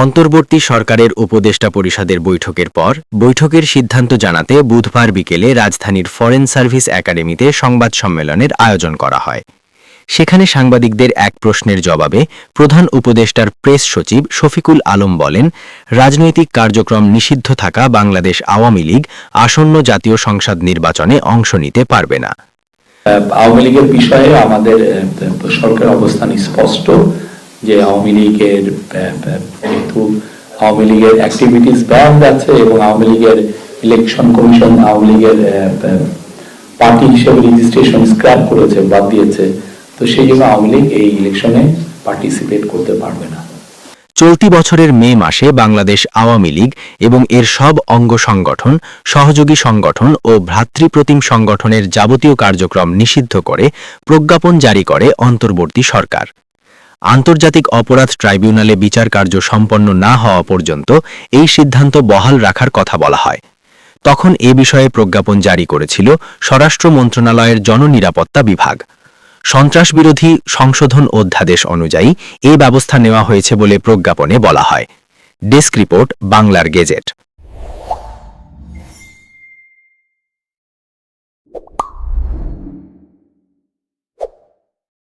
অন্তর্বর্তী সরকারের উপদেষ্টা পরিষদের বৈঠকের পর বৈঠকের সিদ্ধান্ত জানাতে বুধবার বিকেলে রাজধানীর ফরেন সার্ভিস একাডেমিতে সংবাদ সম্মেলনের আয়োজন করা হয়। সেখানে সাংবাদিকদের এক প্রশ্নের জবাবে প্রধান উপদেষ্টার প্রেস সচিব শফিকুল আলম বলেন, রাজনৈতিক কার্যক্রম নিষিদ্ধ থাকা বাংলাদেশ আওয়ামী লীগ আসন্ন জাতীয় সংসদ নির্বাচনে অংশ নিতে পারবে না। আওয়ামী লীগের বিষয়ে আমাদের সরকারের অবস্থান স্পষ্ট যে আওয়ামী লীগের অ্যাক্টিভিটিস ব্যান্ড আছে এবং আওয়ামী লীগের ইলেকশন কমিশন আওয়ামী লীগের পার্টি হিসেবে রেজিস্ট্রেশন স্ক্র্যাপ করেছে, বাদ দিয়েছে। তো সেই জন্য আওয়ামী লীগ এই ইলেকশনে পার্টিসিপেট করতে পারবে না। চলতি বছরের মে মাসে বাংলাদেশ আওয়ামী লীগ এবং এর সব অঙ্গ সংগঠন, সহযোগী সংগঠন ও ভ্রাতৃপ্রতিম সংগঠনের যাবতীয় কার্যক্রম নিষিদ্ধ করে প্রজ্ঞাপন জারি করে অন্তর্বর্তী সরকার। আন্তর্জাতিক অপরাধ ট্রাইব্যুনালে বিচার কার্য সম্পন্ন না হওয়া পর্যন্ত এই সিদ্ধান্ত বহাল রাখার কথা বলা হয়। তখন এ বিষয়ে প্রজ্ঞাপন জারি করেছিল স্বরাষ্ট্র মন্ত্রণালয়ের জননিরাপত্তা বিভাগ। সন্ত্রাসবিরোধী সংশোধন অধ্যাদেশ অনুযায়ী এ ব্যবস্থা নেওয়া হয়েছে বলে প্রজ্ঞাপনে বলা হয়। ডেস্ক রিপোর্ট, বাংলার গেজেট।